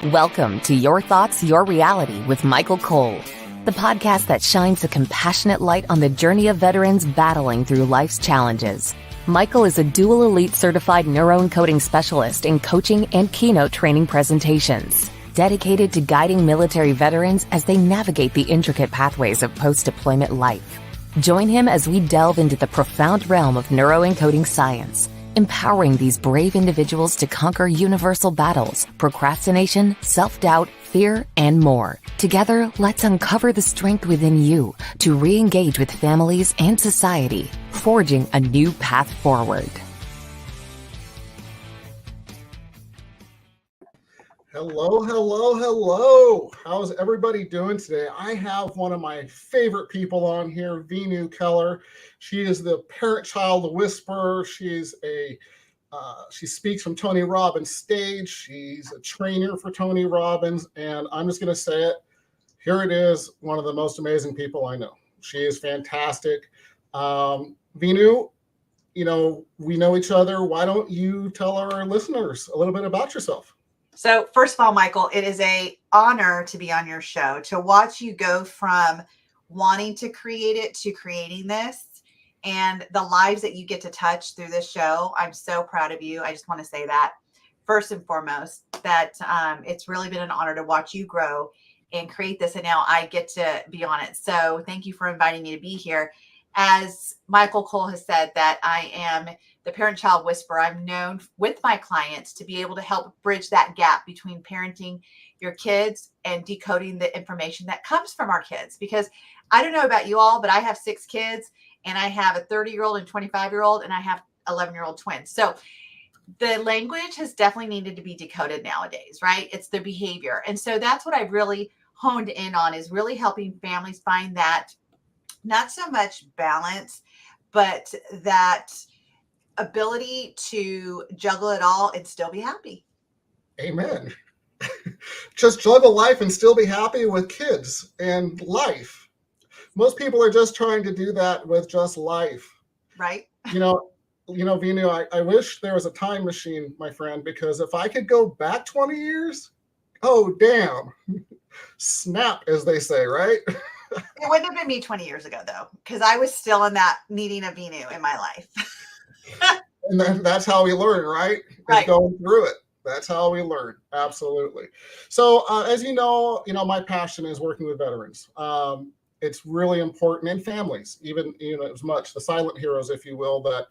Welcome to Your Thoughts, Your Reality with Michael Cole, the podcast that shines a compassionate light on the journey of veterans battling through life's challenges. Michael is a dual elite certified neuroencoding specialist in coaching and keynote training presentations, dedicated to guiding military veterans as they navigate the intricate pathways of post-deployment life. Join him as we delve into the profound realm of neuroencoding science, empowering these brave individuals to conquer universal battles, procrastination, self-doubt, fear, and more. Together, let's uncover the strength within you to re-engage with families and society, forging a new path forward. Hello, hello, hello. How's everybody doing today? I have one of my favorite people on here, Veenu Keller. She is the parent-child whisperer. She speaks from Tony Robbins' stage. She's a trainer for Tony Robbins, and I'm just going to say it. Here it is, one of the most amazing people I know. She is fantastic. Veenu, we know each other. Why don't you tell our listeners a little bit about yourself? So first of all, Michael, it is an honor to be on your show, to watch you go from wanting to create it to creating this and the lives that you get to touch through this show. I'm so proud of you. I just want to say that first and foremost, that it's really been an honor to watch you grow and create this. And now I get to be on it. So thank you for inviting me to be here. As Michael Cole has said, that I am the parent-child whisperer. I'm known with my clients to be able to help bridge that gap between parenting your kids and decoding the information that comes from our kids. Because I don't know about you all, but I have 6 kids, and I have a 30-year-old and 25-year-old, and I have 11-year-old twins. So the language has definitely needed to be decoded nowadays, right? It's the behavior. And so that's what I really honed in on, is really helping families find that, not so much balance, but that ability to juggle it all and still be happy. Amen. Just juggle life and still be happy with kids and life. Most people are just trying to do that with just life. Right. Veenu, I wish there was a time machine, my friend, because if I could go back 20 years, oh, damn. Snap, as they say, right? It wouldn't have been me 20 years ago, though, because I was still in that needing a Veenu in my life. And that's how we learn, right? Right. Going through it. That's how we learn. Absolutely. So as you know, my passion is working with veterans. It's really important, in families, even as much the silent heroes, if you will, that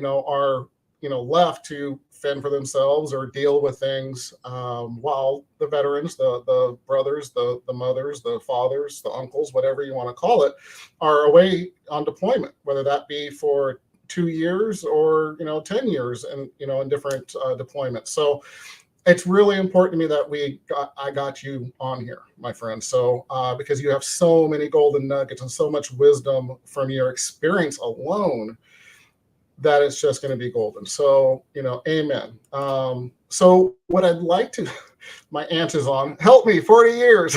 are left to fend for themselves or deal with things, while the veterans, the brothers, the mothers, the fathers, the uncles, whatever you want to call it, are away on deployment, whether that be for 2 years or 10 years, and in different deployments. So it's really important to me that I got you on here, my friend. So because you have so many golden nuggets and so much wisdom from your experience alone, that it's just going to be golden. So amen. So what I'd like to, my aunt is on, help me, 40 years.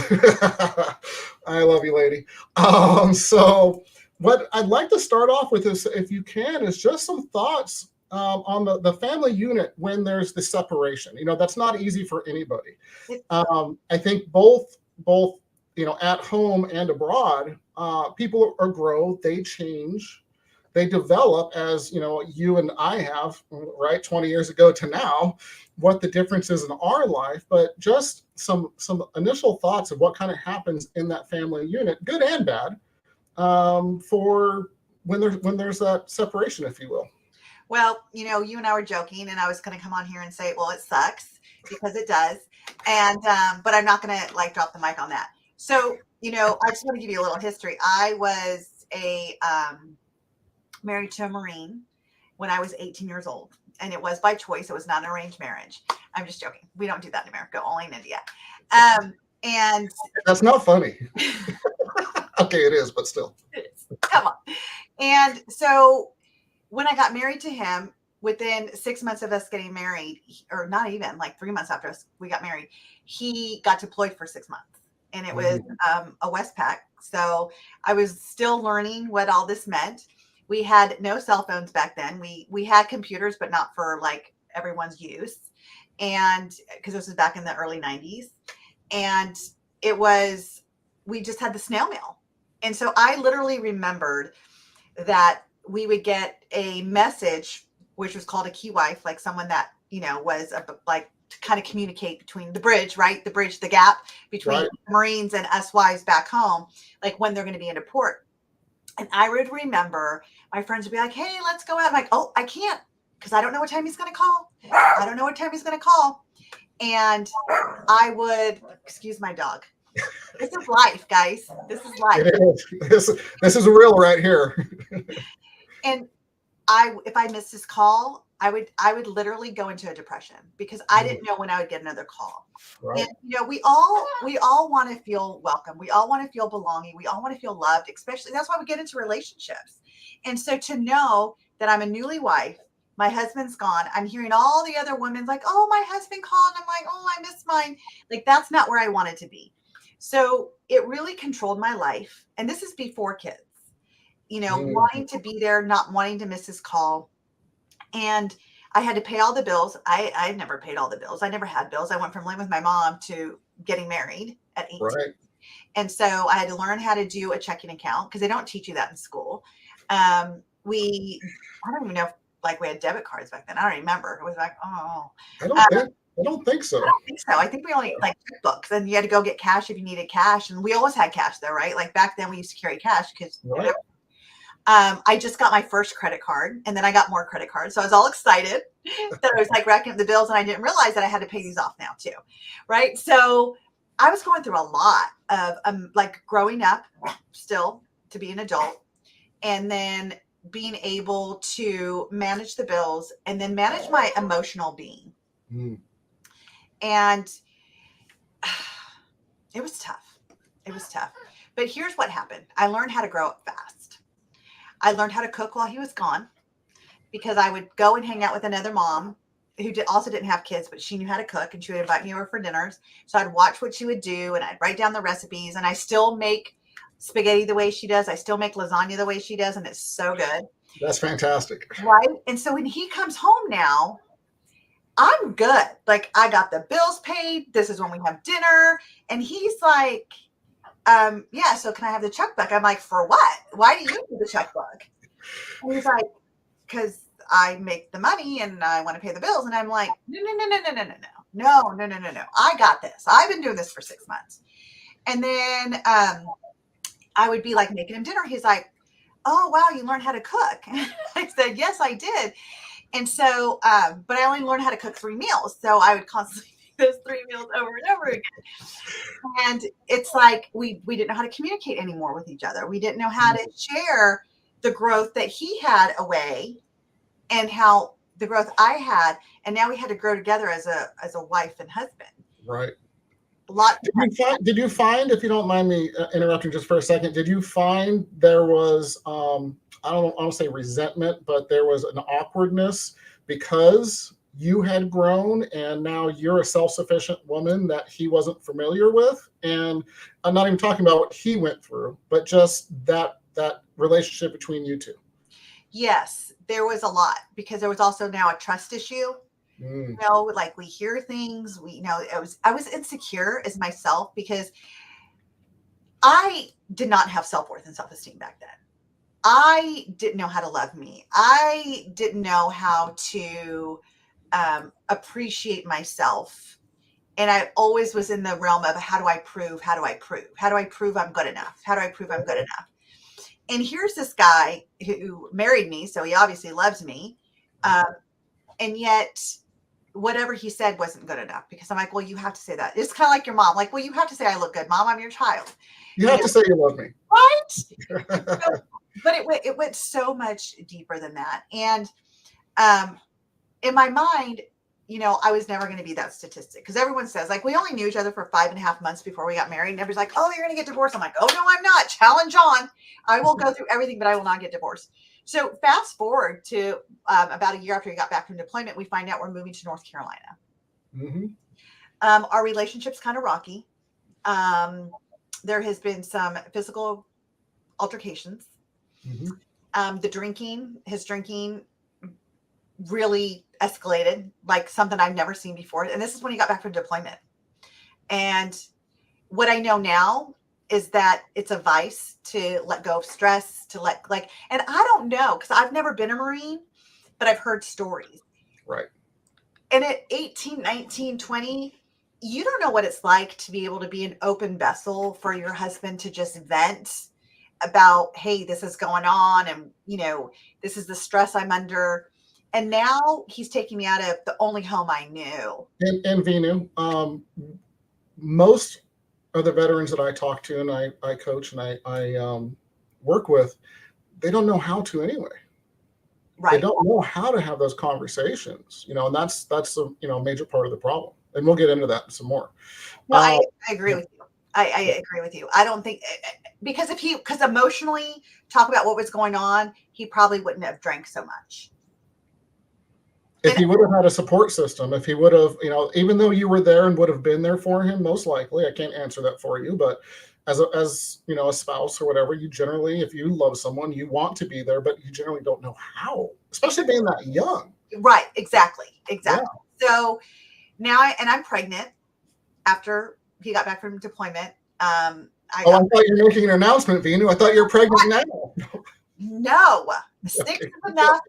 I love you, lady. So what I'd like to start off with is, if you can, is just some thoughts on the family unit when there's the separation. That's not easy for anybody. I think both at home and abroad, people grow, they change, they develop, as you and I have, right, 20 years ago to now, what the difference is in our life. But just some initial thoughts of what kind of happens in that family unit, good and bad, for when there's that separation, if you will. Well, you and I were joking, and I was going to come on here and say, well, it sucks, because it does. And, but I'm not going to drop the mic on that. So, I just want to give you a little history. I was married to a Marine when I was 18 years old, and it was by choice. It was not an arranged marriage. I'm just joking. We don't do that in America, only in India. And that's not funny. Okay, it is, but still. It is. Come on. And so when I got married to him, within 6 months of us getting married, or not even, 3 months after we got married, he got deployed for 6 months. And it was a Westpac. So I was still learning what all this meant. We had no cell phones back then. We had computers, but not for everyone's use. and because this was back in the early 90s, and we just had the snail mail. And so I literally remembered that we would get a message, which was called a key wife, like someone that, was like to kind of communicate between the bridge, right? The bridge, the gap between Right. Marines and us wives back home, like when they're going to be into port. And I would remember my friends would be like, hey, let's go out. I'm like, oh, I can't, because I don't know what time he's going to call. I don't know what time he's going to call. And I would, excuse my dog. This is life, guys. This is life. It is. This is real right here. And if I missed his call, I would literally go into a depression because I didn't know when I would get another call. Right. And we all want to feel welcome. We all want to feel belonging. We all want to feel loved, especially that's why we get into relationships. And so to know that I'm a newly wife, my husband's gone, I'm hearing all the other women like, oh, my husband called. And I'm like, oh, I miss mine. Like, that's not where I wanted to be. So it really controlled my life. And this is before kids, wanting to be there, not wanting to miss his call. And I had to pay all the bills. I never paid all the bills. I never had bills. I went from living with my mom to getting married at 18. Right. And so I had to learn how to do a checking account because they don't teach you that in school. I don't even know if we had debit cards back then. I don't remember. It was like, oh. I don't think so. I don't think so. I think we only checkbooks, and you had to go get cash if you needed cash. And we always had cash though, right? Like back then we used to carry cash because Right. I just got my first credit card, and then I got more credit cards. So I was all excited that I was like racking up the bills, and I didn't realize that I had to pay these off now too. Right. So I was going through a lot of growing up still to be an adult, and then being able to manage the bills and then manage my emotional being. And it was tough. It was tough. But here's what happened. I learned how to grow up fast. I learned how to cook while he was gone because I would go and hang out with another mom who also didn't have kids, but she knew how to cook, and she would invite me over for dinners. So I'd watch what she would do, and I'd write down the recipes, and I still make spaghetti the way she does. I still make lasagna the way she does, and it's so good. That's fantastic. Right? And so when he comes home now, I'm good. Like, I got the bills paid. This is when we have dinner. And he's like, yeah, so can I have the checkbook? I'm like, for what? Why do you need the checkbook? And he's like, because I make the money and I want to pay the bills. And I'm like, no. I got this. I've been doing this for 6 months. And then I would be like making him dinner. He's like, oh, wow, you learned how to cook. I said, yes, I did. And so, but I only learned how to cook 3 meals. So I would constantly make those 3 meals over and over again. And it's like, we didn't know how to communicate anymore with each other. We didn't know how to share the growth that he had away and how the growth I had. And now we had to grow together as a wife and husband. Right. A lot. Did you find, if you don't mind me interrupting just for a second, did you find there was, I don't want to say resentment, but there was an awkwardness because you had grown and now you're a self-sufficient woman that he wasn't familiar with? And I'm not even talking about what he went through, but just that relationship between you two. Yes, there was a lot because there was also now a trust issue. Like we hear things, I was insecure as myself because I did not have self-worth and self-esteem back then. I didn't know how to love me. I didn't know how to appreciate myself. And I always was in the realm of how do I prove I'm good enough? How do I prove I'm good enough? And here's this guy who married me. So he obviously loves me. And yet whatever he said wasn't good enough because I'm like, well, you have to say that. It's kind of like your mom. Like, well, you have to say I look good. Mom, I'm your child. You have to say you love me. Right? But it went so much deeper than that. And in my mind, I was never going to be that statistic because everyone says like, we only knew each other for 5.5 months before we got married. And everybody's like, oh, you're going to get divorced. I'm like, oh, no, I'm not. Challenge on. I will go through everything, but I will not get divorced. So fast forward to about a year after we got back from deployment, we find out we're moving to North Carolina. Mm-hmm. Our relationship's kind of rocky. There has been some physical altercations. Mm-hmm. His drinking really escalated, like something I've never seen before. And this is when he got back from deployment. And what I know now is that it's a vice to let go of stress, to let and I don't know, because I've never been a Marine, but I've heard stories. Right. And at 18, 19, 20, you don't know what it's like to be able to be an open vessel for your husband to just vent about, hey, this is going on. And, this is the stress I'm under. And now he's taking me out of the only home I knew. And Veenu, most of the veterans that I talk to and I coach and I work with, they don't know how to anyway. Right. They don't know how to have those conversations, and that's a major part of the problem. And we'll get into that some more. Well, I agree with you. I agree with you. I don't think, because emotionally talk about what was going on, he probably wouldn't have drank so much. If he would have had a support system, if he would have, even though you were there and would have been there for him, most likely, I can't answer that for you, but as a spouse or whatever, you generally, if you love someone, you want to be there, but you generally don't know how, especially being that young. Right. Exactly. Yeah. So now I'm pregnant after he got back from deployment. I thought you were making an announcement, Veenu. I thought you were pregnant now. No, 6 is enough.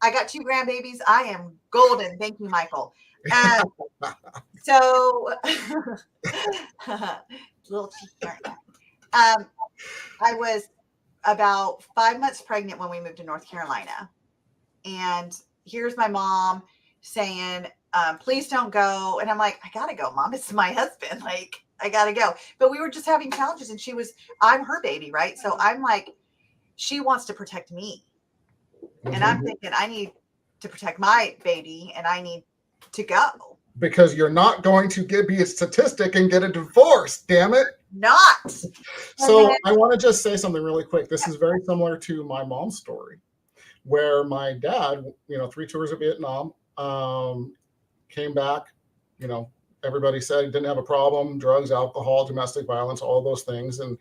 I got 2 grandbabies. I am golden. Thank you, Michael. So, little cheeky. I was about 5 months pregnant when we moved to North Carolina. And here's my mom saying, please don't go. And I'm like, I gotta go, Mom. It's my husband. Like, I gotta go. But we were just having challenges, and I'm her baby, right? So I'm like, she wants to protect me. And I'm thinking, I need to protect my baby, and I need to go. Because you're not going to be a statistic and get a divorce, damn it. Not. So I want to just say something really quick. This is very similar to my mom's story, where my dad, 3 tours of Vietnam, came back, everybody said he didn't have a problem, drugs, alcohol, domestic violence, all of those things. And,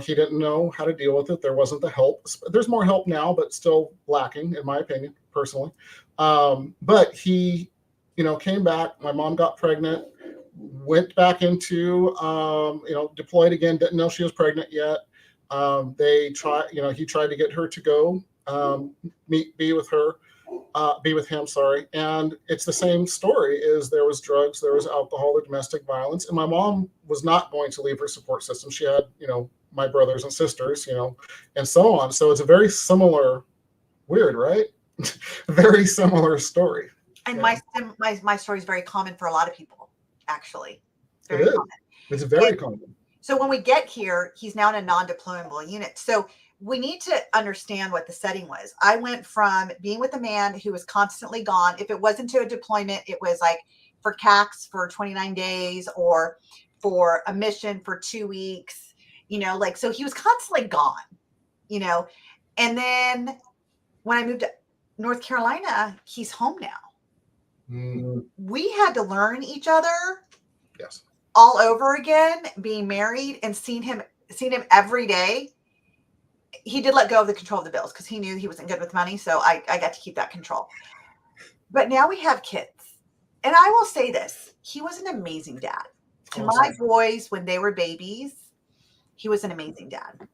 he didn't know how to deal with it. There wasn't the help. There's more help now, but still lacking, in my opinion, personally. But he, came back. My mom got pregnant, went back into, deployed again, didn't know she was pregnant yet. He tried to get her to go be with him, sorry. And it's the same story. Is there was drugs, there was alcohol, or domestic violence. And my mom was not going to leave her support system. She had, my brothers and sisters, and so on. So it's a very similar, weird, right? Very similar story. And my story is very common for a lot of people, actually. Very common. It's very common. So when we get here, he's now in a non-deployable unit. So we need to understand what the setting was. I went from being with a man who was constantly gone. If it wasn't to a deployment, it was like for CACs for 29 days or for a mission for 2 weeks, so he was constantly gone, and then when I moved to North Carolina, he's home now. Mm-hmm. We had to learn each other. Yes. All over again, being married and seeing him every day. He did let go of the control of the bills because he knew he wasn't good with money. So I got to keep that control. But now we have kids. And I will say this. He was an amazing dad. To my boys, when they were babies, he was an amazing dad.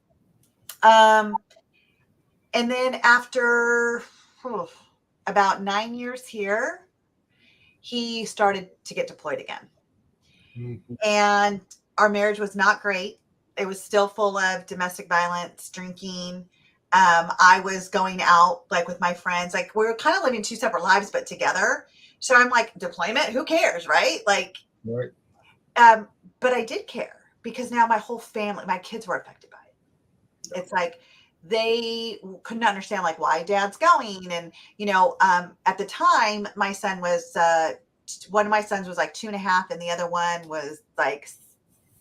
And then after about 9 years here, he started to get deployed again. Mm-hmm. And our marriage was not great. It was still full of domestic violence, drinking. I was going out like with my friends. Like we were kind of living 2 separate lives, but together. So I'm like, deployment, who cares, right? Like, right. But I did care because now my whole family, my kids were affected by it. Yeah. It's like they couldn't understand like why dad's going. And, at the time my son was, one of my sons was like 2.5 and the other one was like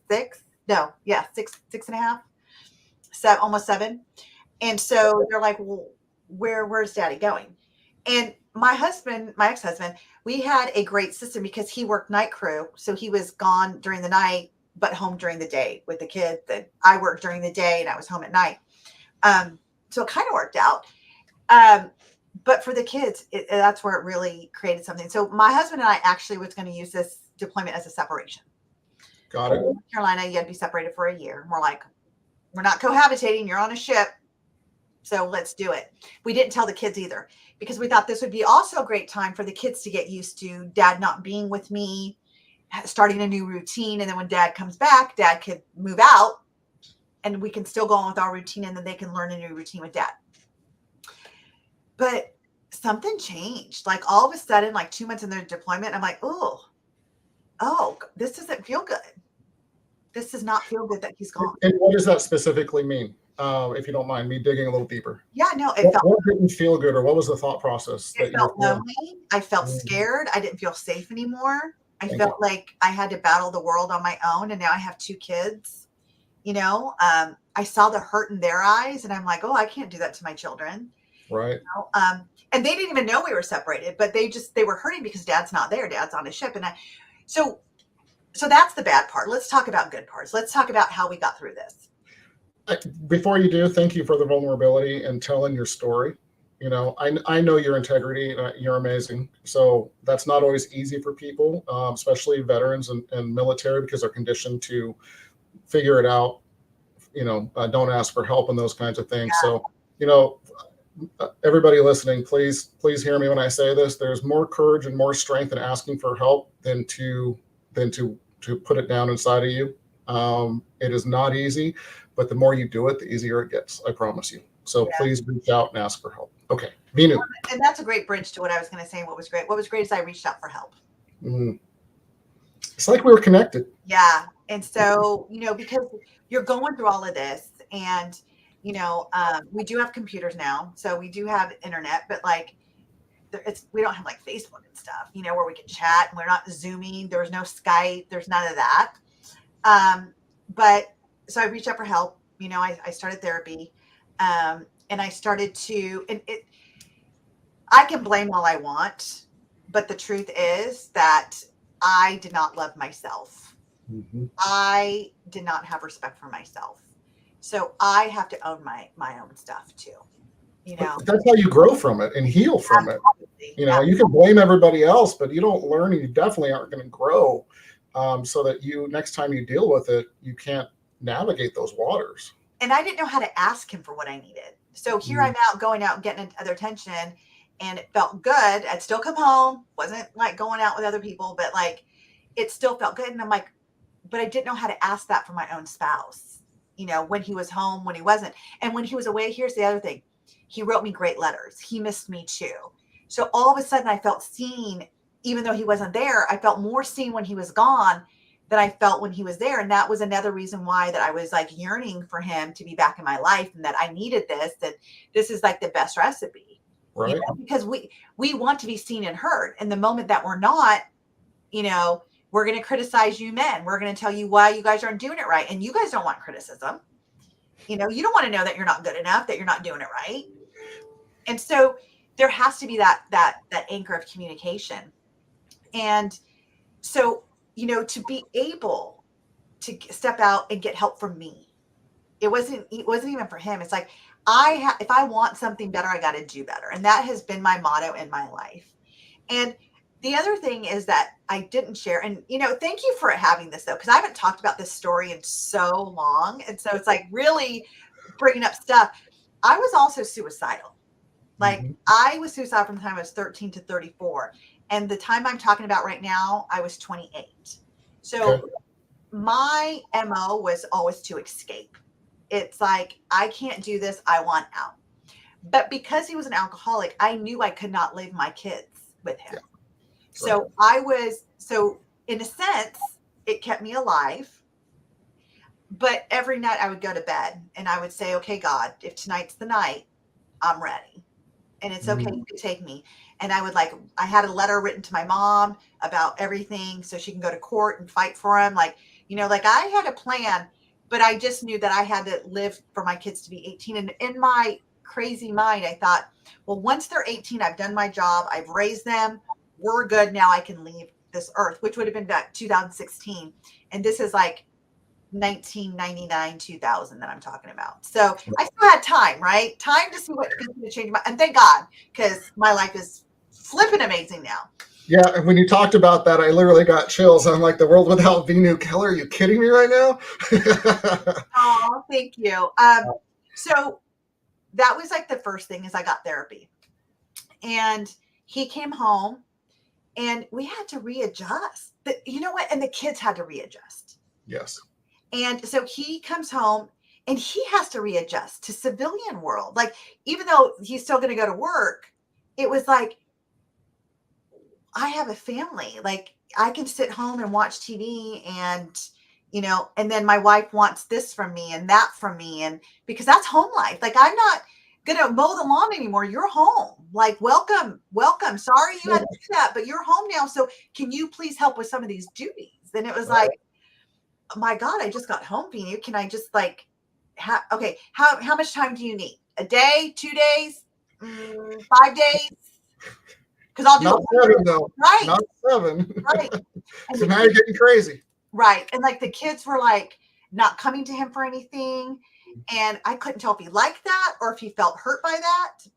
6. No, yeah, 6.5, 7, almost 7. And so they're like, well, where's daddy going? And my ex-husband, we had a great system because he worked night crew. So he was gone during the night, but home during the day with the kids. And I worked during the day and I was home at night. So it kind of worked out. but for the kids, that's where it really created something. So my husband and I actually was going to use this deployment as a separation. Got it. In North Carolina, you had to be separated for a year. And we're like, we're not cohabitating. You're on a ship. So let's do it. We didn't tell the kids either because we thought this would be also a great time for the kids to get used to dad not being with me, starting a new routine. And then when dad comes back, dad could move out and we can still go on with our routine and then they can learn a new routine with dad. But something changed. Like all of a sudden, like 2 months in their deployment, I'm like, oh, this doesn't feel good. This does not feel good that he's gone. And what does that specifically mean? If you don't mind me digging a little deeper. Yeah, no, What didn't feel good, or what was the thought process? It felt lonely. I felt scared. I didn't feel safe anymore. I felt like I had to battle the world on my own. And now I have 2 kids, I saw the hurt in their eyes and I'm like, oh, I can't do that to my children. Right. And they didn't even know we were separated, but they were hurting because dad's not there. Dad's on a ship. And so that's the bad part. Let's talk about good parts. Let's talk about how we got through this. Before you do, thank you for the vulnerability and telling your story. I know your integrity. You're amazing. So that's not always easy for people, especially veterans and military, because they're conditioned to figure it out. Don't ask for help and those kinds of things. Yeah. So, everybody listening, please hear me when I say this. There's more courage and more strength in asking for help than to put it down inside of you. It is not easy, but the more you do it, the easier it gets. I promise you. So please reach out and ask for help. Okay, Veenu. And that's a great bridge to what I was going to say. What was great is I reached out for help. It's like we were connected. Yeah. And so, because you're going through all of this and, we do have computers now. So we do have internet, but we don't have like Facebook and stuff, where we can chat and we're not Zooming. There's no Skype. There's none of that. But so I reached out for help. I started therapy. And I started to, I can blame all I want, but the truth is that I did not love myself. Mm-hmm. I did not have respect for myself. So I have to own my own stuff too. But that's how you grow from it and heal from Absolutely. it. You can blame everybody else, but you don't learn and you definitely aren't going to grow. So that next time you deal with it, you can't navigate those waters. And I didn't know how to ask him for what I needed. So here I'm going out and getting other attention and it felt good. I'd still come home. Wasn't like going out with other people, but it still felt good. And I'm like, but I didn't know how to ask that for my own spouse, when he was home, when he wasn't. And when he was away, here's the other thing. He wrote me great letters. He missed me too. So all of a sudden I felt seen, even though he wasn't there. I felt more seen when he was gone than I felt when he was there. And that was another reason why that I was yearning for him to be back in my life and that I needed this, that this is the best recipe, right? Because we want to be seen and heard. And the moment that we're not, we're going to criticize you men. We're going to tell you why you guys aren't doing it right. And you guys don't want criticism. You don't want to know that you're not good enough, that you're not doing it right. And so there has to be that anchor of communication. And so, to be able to step out and get help from me, it wasn't even for him. It's like, if I want something better, I got to do better. And that has been my motto in my life. And the other thing is that I didn't share, and, thank you for having this though, because I haven't talked about this story in so long. And so it's really bringing up stuff. I was also suicidal. I was suicidal from the time I was 13 to 34. And the time I'm talking about right now, I was 28. So my MO was always to escape. It's like, I can't do this. I want out. But because he was an alcoholic, I knew I could not leave my kids with him. Yeah. So in a sense, it kept me alive. But every night I would go to bed and I would say, okay, God, if tonight's the night, I'm ready. And it's okay, you can take me. And I would I had a letter written to my mom about everything so she can go to court and fight for him. I had a plan, but I just knew that I had to live for my kids to be 18. And in my crazy mind, I thought, well, once they're 18, I've done my job. I've raised them. We're good. Now I can leave this earth, which would have been back 2016. And this is 1999, 2000 that I'm talking about. So I still had time, right? Time to see what's going to change and thank God, because my life is flipping amazing now. Yeah, and when you talked about that, I literally got chills. I'm like, the world without Veenu Keller? Are you kidding me right now? Oh, thank you. So that was like the first thing is I got therapy. And he came home and we had to readjust. You know what? And the kids had to readjust. Yes. And so he comes home and he has to readjust to civilian world. Like, even though he's still going to go to work, it was like, I have a family. Like, I can sit home and watch TV and, and then my wife wants this from me and that from me. And because that's home life. Like, I'm not going to mow the lawn anymore. You're home. Like, welcome. Sorry you had to do that, but you're home now. So can you please help with some of these duties? And it was like, my God, I just got home, Veenu. Can I just like, okay, how much time do you need? A day, 2 days, 5 days? Because I'll do not it. 7 though. Right. Not 7. Right. So now you're getting crazy. Right. And like the kids were like not coming to him for anything. And I couldn't tell if he liked that or if he felt hurt by that.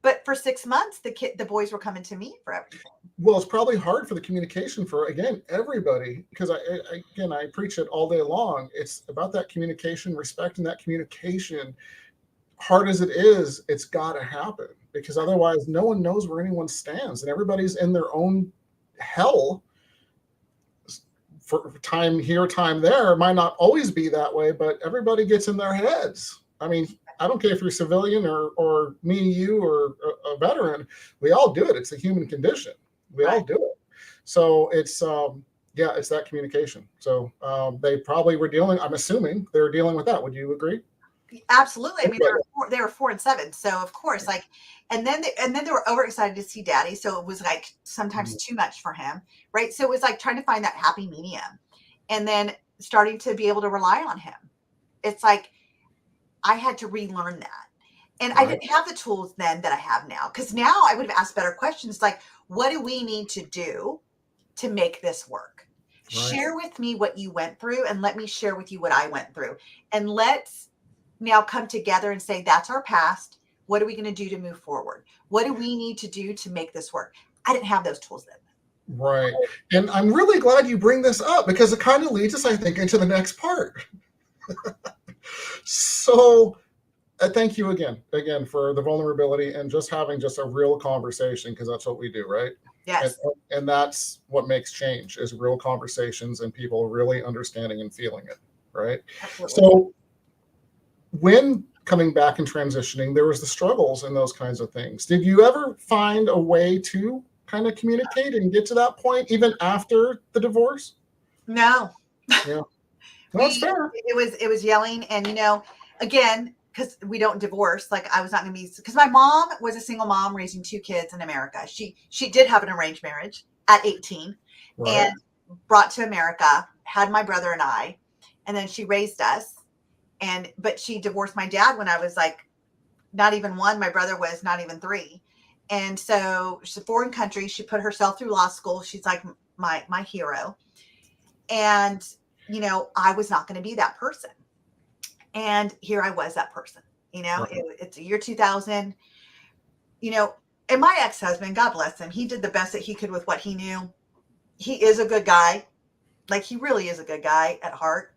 But for 6 months, the boys were coming to me for everything. Well, it's probably hard for the communication for, again, everybody, because I preach it all day long. It's about that communication, respecting that communication. Hard as it is, it's got to happen, because otherwise no one knows where anyone stands and everybody's in their own hell for time here, time there. It might not always be that way, but everybody gets in their heads. I mean, I don't care if you're civilian or me, you, or a veteran. We all do it. It's a human condition. We all do it. So it's, it's that communication. So they probably were I'm assuming they were dealing with that. Would you agree? Absolutely. I mean, they were 4 and 7. So of course, like, and then they were overexcited to see daddy. So it was like sometimes too much for him. Right. So it was like trying to find that happy medium and then starting to be able to rely on him. It's like, I had to relearn that. And I didn't have the tools then that I have now. Because now I would have asked better questions like, what do we need to do to make this work? Share with me what you went through and let me share with you what I went through. And let's now come together and say, that's our past. What are we going to do to move forward? What do we need to do to make this work? I didn't have those tools then. Right. And I'm really glad you bring this up because it kind of leads us, I think, into the next part. So thank you again for the vulnerability and just having just a real conversation, because that's what we do, right? Yes. And that's what makes change, is real conversations and people really understanding and feeling it, right? Absolutely. So when coming back and transitioning, there was the struggles and those kinds of things. Did you ever find a way to kind of communicate and get to that point even after the divorce? No. Yeah. That's fair. It was yelling. And, again, because we don't divorce, like I was not going to be, because my mom was a single mom raising 2 kids in America. She did have an arranged marriage at 18 and brought to America, had my brother and I, and then she raised us. But she divorced my dad when I was like, not even 1. My brother was not even 3. And so she's a foreign country. She put herself through law school. She's like my hero. And, I was not going to be that person. And here I was that person, it's the year 2000, and my ex-husband, God bless him, he did the best that he could with what he knew. He is a good guy. Like, he really is a good guy at heart.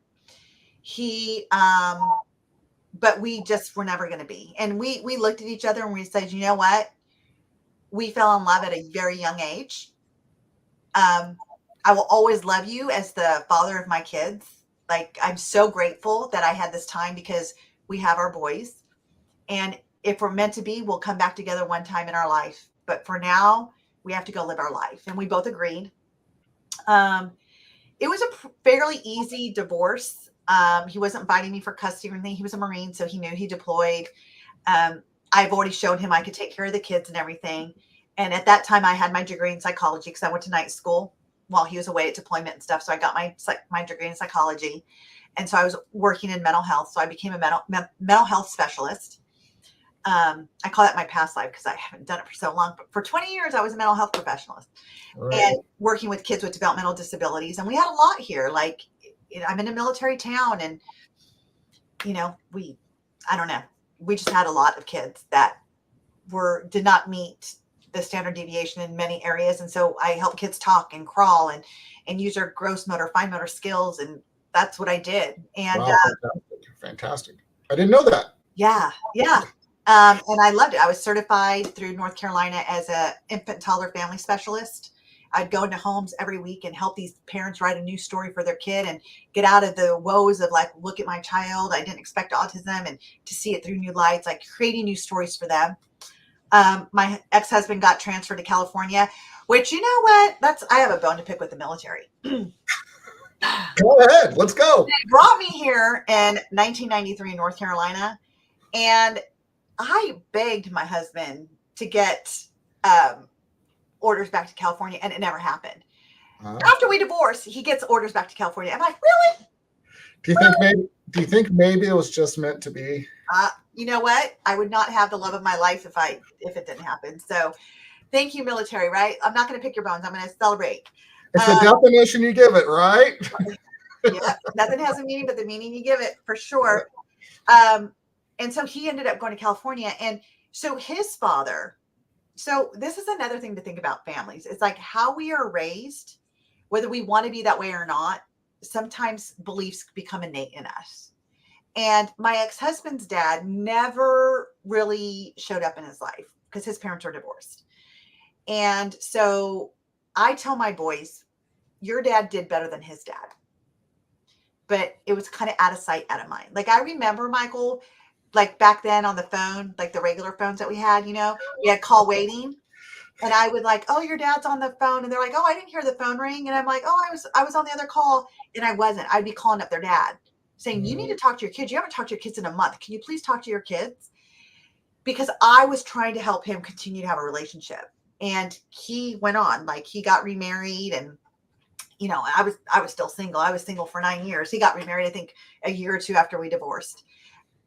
But we just were never going to be. And we looked at each other and we said, you know what? We fell in love at a very young age. I will always love you as the father of my kids. Like, I'm so grateful that I had this time because we have our boys. And if we're meant to be, we'll come back together one time in our life. But for now, we have to go live our life. And we both agreed. It was a fairly easy divorce. He wasn't fighting me for custody or anything. He was a Marine, so he knew he deployed. I've already shown him I could take care of the kids and everything. And at that time, I had my degree in psychology because I went to night school while he was away at deployment and stuff. So I got my degree in psychology. And so I was working in mental health. So I became a mental health specialist. I call that my past life because I haven't done it for so long. But for 20 years, I was a mental health professional and working with kids with developmental disabilities. And we had a lot here. Like, I'm in a military town, and I don't know, we just had a lot of kids that did not meet the standard deviation in many areas. And so I help kids talk and crawl and use their gross motor, fine motor skills. And that's what I did. And wow, fantastic. I didn't know that. Yeah. And I loved it. I was certified through North Carolina as a infant toddler family specialist. I'd go into homes every week and help these parents write a new story for their kid and get out of the woes of like, look at my child, I didn't expect autism, and to see it through new lights, like creating new stories for them. My ex-husband got transferred to California, which, you know what, I have a bone to pick with the military. Go ahead, let's go. They brought me here in 1993 in North Carolina, and I begged my husband to get orders back to California, and it never happened. After we divorced, he gets orders back to California. I'm like, really? Do you think maybe it was just meant to be? You know what? I would not have the love of my life if it didn't happen. So thank you, military, right? I'm not going to pick your bones. I'm going to celebrate. It's the definition you give it, right? Yeah, nothing has a meaning but the meaning you give it, for sure. And so he ended up going to California. And so his father, so this is another thing to think about families. It's like how we are raised, whether we want to be that way or not, sometimes beliefs become innate in us. And my ex-husband's dad never really showed up in his life because his parents were divorced. And so I tell my boys, your dad did better than his dad. But it was kind of out of sight, out of mind. Like I remember, Michael, like back then on the phone, like the regular phones that we had, we had call waiting. And I would like, oh, your dad's on the phone. And they're like, oh, I didn't hear the phone ring. And I'm like, oh, I was on the other call. And I wasn't. I'd be calling up their dad saying, you need to talk to your kids. You haven't talked to your kids in a month. Can you please talk to your kids? Because I was trying to help him continue to have a relationship. And he went on, like he got remarried, and I was still single. I was single for 9 years. He got remarried, I think, a year or two after we divorced.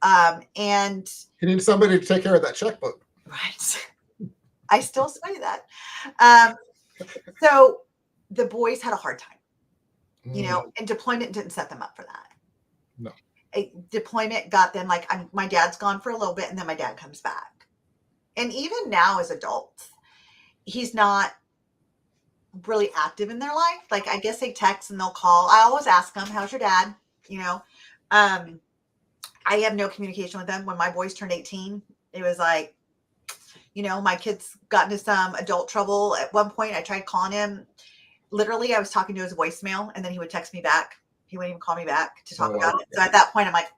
And you need somebody to take care of that checkbook. Right. I still say that. So the boys had a hard time, and deployment didn't set them up for that. No. Deployment got them like, my dad's gone for a little bit, and then my dad comes back. And even now as adults, he's not really active in their life. Like I guess they text and they'll call. I always ask them, how's your dad? I have no communication with them. When my boys turned 18, it was like, my kids got into some adult trouble. At one point I tried calling him. Literally, I was talking to his voicemail, and then he would text me back. He wouldn't even call me back to talk about it. So at that point I'm like,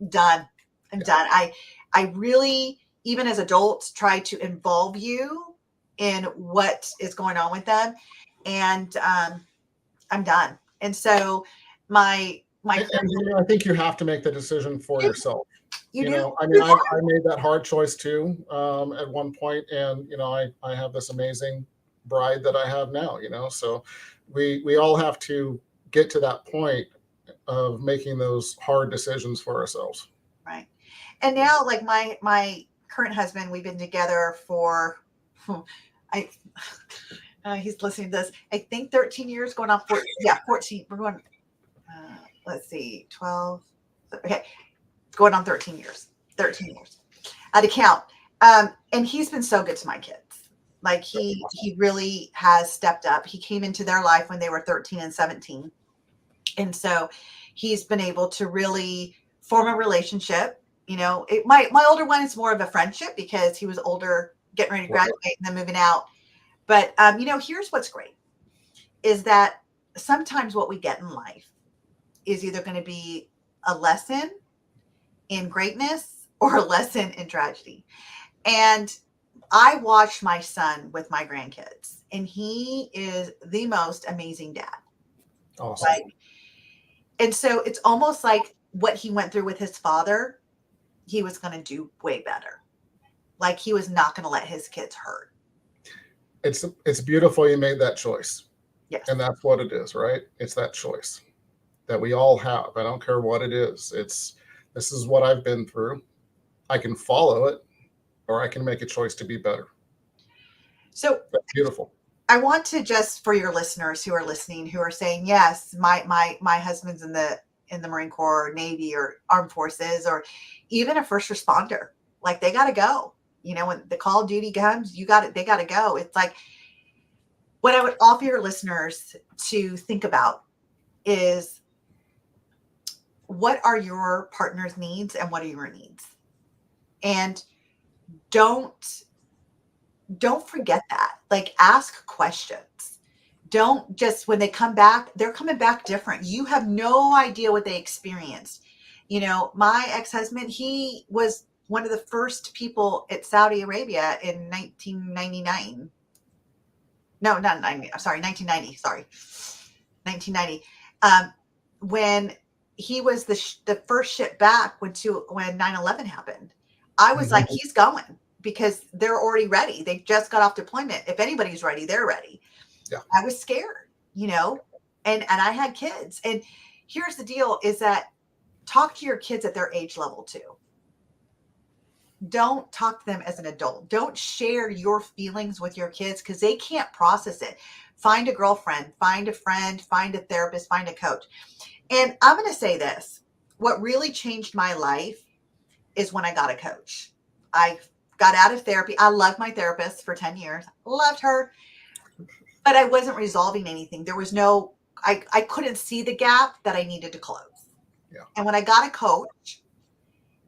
done. I'm done. I really, even as adults, try to involve you in what is going on with them. And I'm done. And so I think you have to make the decision for yourself. You do. I mean, I made that hard choice too at one point, and I have this amazing bride that I have now. So we all have to get to that point of making those hard decisions for ourselves. Right. And now, like my current husband, we've been together for he's listening to this, I think 13 years, going on 14. Yeah, 14. We're going, let's see, 12. Okay. Going on 13 years. 13 years. At a count. And he's been so good to my kids. Like he really has stepped up. He came into their life when they were 13 and 17. And so he's been able to really form a relationship. My older one is more of a friendship because he was older, getting ready to graduate and then moving out. But, here's what's great is that sometimes what we get in life is either going to be a lesson in greatness or a lesson in tragedy. And I watched my son with my grandkids, and he is the most amazing dad. Awesome. And so it's almost like what he went through with his father, he was going to do way better. Like he was not going to let his kids hurt. It's beautiful you made that choice. Yes. And that's what it is, right? It's that choice that we all have. I don't care what it is. This is what I've been through. I can follow it, or I can make a choice to be better. So that's beautiful. I want to, just for your listeners who are listening, who are saying, yes, my husband's in the Marine Corps or Navy or Armed Forces, or even a first responder, like they got to go, when the call of duty comes, they got to go. It's like, what I would offer your listeners to think about is, what are your partner's needs and what are your needs? And don't forget that. Like, ask questions. Don't just, when they come back, they're coming back different. You have no idea what they experienced. My ex-husband, he was one of the first people at Saudi Arabia in 1999. No, not 90. Sorry, 1990. Sorry, 1990. When he was the first ship back when 9/11 happened. I was like, he's going, because they're already ready. They just got off deployment. If anybody's ready, they're ready. Yeah. I was scared, and I had kids. And here's the deal, is that talk to your kids at their age level too. Don't talk to them as an adult. Don't share your feelings with your kids, because they can't process it. Find a girlfriend, find a friend, find a therapist, find a coach. And I'm going to say this, what really changed my life is when I got a coach. I got out of therapy. I loved my therapist for 10 years. Loved her. But I wasn't resolving anything. There was I couldn't see the gap that I needed to close. Yeah. And when I got a coach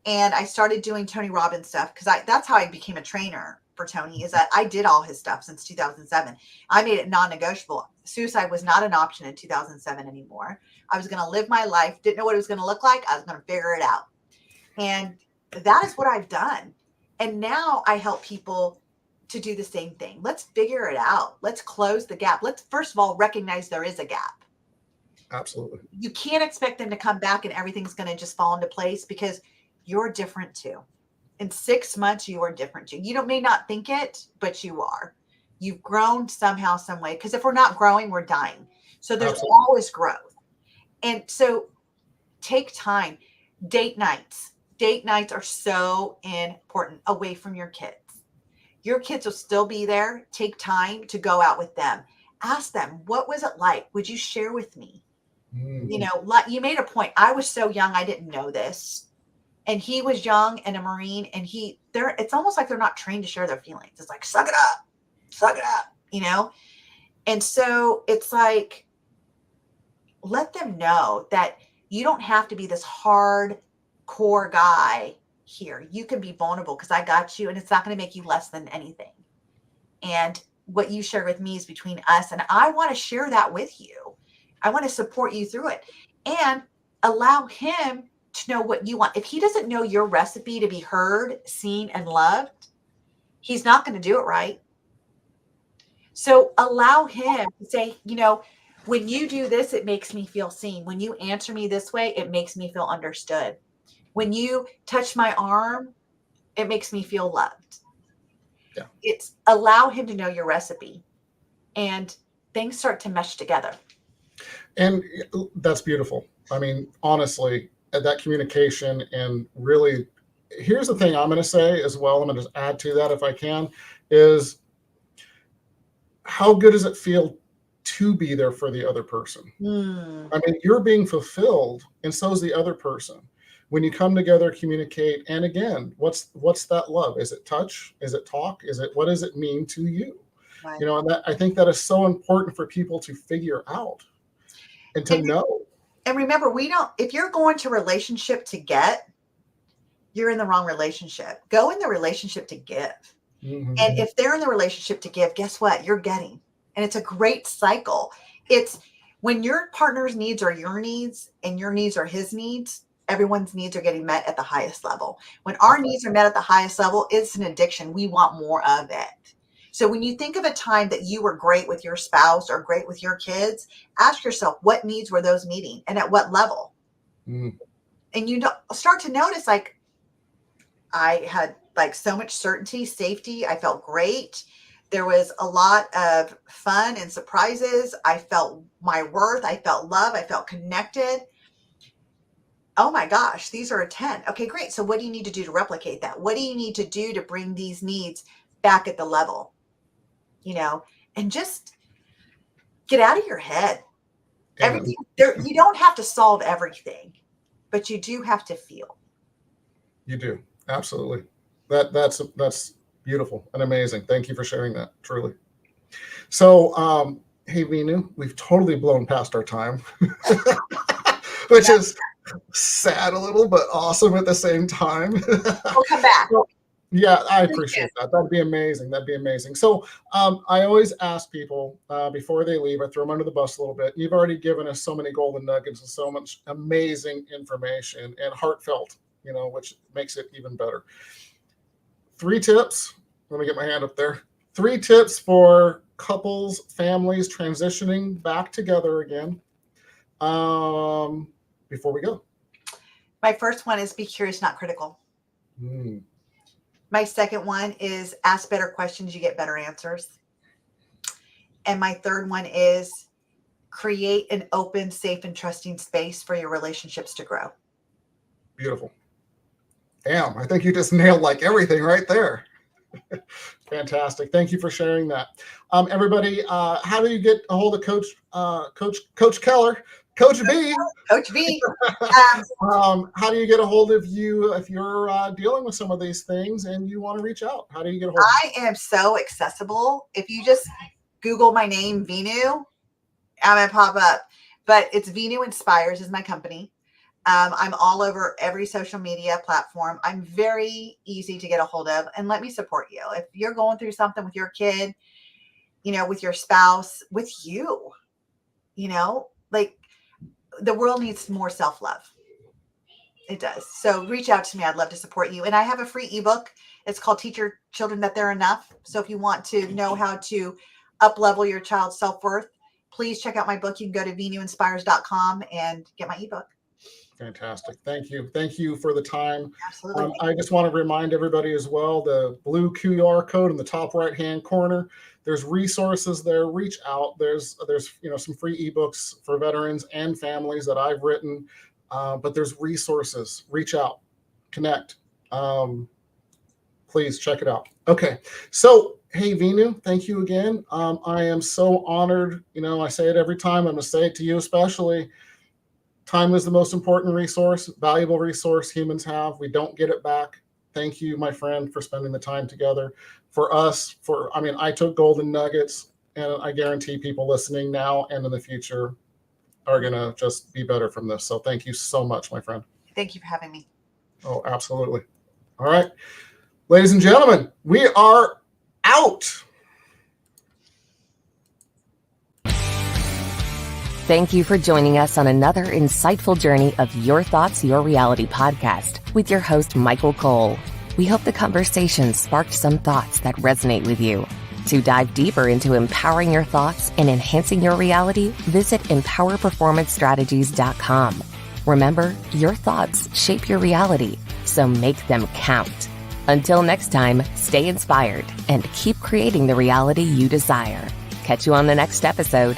and I started doing Tony Robbins stuff, because that's how I became a trainer for Tony, is that I did all his stuff since 2007. I made it non-negotiable. Suicide was not an option in 2007 anymore. I was going to live my life. Didn't know what it was going to look like. I was going to figure it out. And that is what I've done. And now I help people to do the same thing. Let's figure it out. Let's close the gap. Let's, first of all, recognize there is a gap. Absolutely. You can't expect them to come back and everything's going to just fall into place, because you're different too. In 6 months, you are different too. You may not think it, but you are. You've grown somehow, some way. Because if we're not growing, we're dying. So there's Absolutely. always growth. And so take time. Date nights. Date nights are so important, away from your kids. Your kids will still be there. Take time to go out with them. Ask them, what was it like? Would you share with me? Like you made a point. I was so young, I didn't know this. And he was young and a Marine, and it's almost like they're not trained to share their feelings. It's like, suck it up, And so it's like, let them know that you don't have to be this hardcore guy here. You can be vulnerable, because I got you, and it's not going to make you less than anything. And what you share with me is between us, and I want to share that with you. I want to support you through it, and allow him to know what you want. If he doesn't know your recipe to be heard, seen, and loved, he's not going to do it right. So allow him to say, when you do this, it makes me feel seen. When you answer me this way, it makes me feel understood. When you touch my arm, it makes me feel loved. Yeah. It's allow him to know your recipe, and things start to mesh together. And that's beautiful. I mean, honestly, that communication, and really, here's the thing I'm going to say as well. I'm going to just add to that if I can, is how good does it feel to be there for the other person? I mean, you're being fulfilled, and so is the other person. When you come together, communicate, and again, what's that love? Is it touch? Is it talk? What does it mean to you? Right. And that, I think that is so important for people to figure out and to know. And remember, if you're going to relationship to get, you're in the wrong relationship. Go in the relationship to give. Mm-hmm. And if they're in the relationship to give, guess what? You're getting. And it's a great cycle. It's when your partner's needs are your needs and your needs are his needs, everyone's needs are getting met at the highest level. When our needs are met at the highest level, it's an addiction. We want more of it. So when you think of a time that you were great with your spouse or great with your kids, ask yourself, what needs were those meeting and at what level? Mm. And you start to notice, like, I had like so much certainty, safety. I felt great. There was a lot of fun and surprises. I felt my worth. I felt love. I felt connected. Oh my gosh, these are a 10. Okay, great. So what do you need to do to replicate that? What do you need to do to bring these needs back at the level? And just Get out of your head. And Everything you don't have to solve everything, but you do have to feel. you do. Absolutely. That's beautiful and amazing. Thank you for sharing that, truly. So, hey, Veenu, we've totally blown past our time, which is sad a little, but awesome at the same time. We'll come back. Yeah, I appreciate that. That'd be amazing. That'd be amazing. So I always ask people before they leave, I throw them under the bus a little bit. You've already given us so many golden nuggets and so much amazing information and heartfelt, which makes it even better. 3 tips. Let me get my hand up there. 3 tips for couples, families transitioning back together again before we go. My first one is be curious, not critical. My second one is ask better questions, you get better answers. And my third one is create an open, safe, and trusting space for your relationships to grow. Beautiful. Damn, I think you just nailed like everything right there. Fantastic. Thank you for sharing that. Everybody, how do you get a hold of Coach Keller? Coach V. Coach V. How do you get a hold of you if you're dealing with some of these things and you want to reach out? How do you get a hold of you? I am so accessible. If you just Google my name, Veenu, I'm going to pop up. But it's Veenu Inspires is my company. I'm all over every social media platform. I'm very easy to get a hold of, and let me support you. If you're going through something with your kid, with your spouse, with you, like the world needs more self-love. It does. So reach out to me. I'd love to support you. And I have a free ebook. It's called Teach Your Children That They're Enough. So if you want to know how to up-level your child's self-worth, please check out my book. You can go to venuinspires.com and get my ebook. Fantastic. Thank you. Thank you for the time. Absolutely. I just want to remind everybody as well, the blue QR code in the top right-hand corner, there's resources there. Reach out. There's some free ebooks for veterans and families that I've written, but there's resources. Reach out, connect. Please check it out. Okay. So, hey, Veenu, thank you again. I am so honored. I say it every time. I'm going to say it to you especially. Time is the most important resource, valuable resource humans have. We don't get it back. Thank you, my friend, for spending the time together. For us, I took golden nuggets, and I guarantee people listening now and in the future are going to just be better from this. So thank you so much, my friend. Thank you for having me. Oh, absolutely. All right. Ladies and gentlemen, we are out. Thank you for joining us on another insightful journey of Your Thoughts, Your Reality podcast with your host, Michael Cole. We hope the conversation sparked some thoughts that resonate with you. To dive deeper into empowering your thoughts and enhancing your reality, visit empowerperformancestrategies.com. Remember, your thoughts shape your reality, so make them count. Until next time, stay inspired and keep creating the reality you desire. Catch you on the next episode.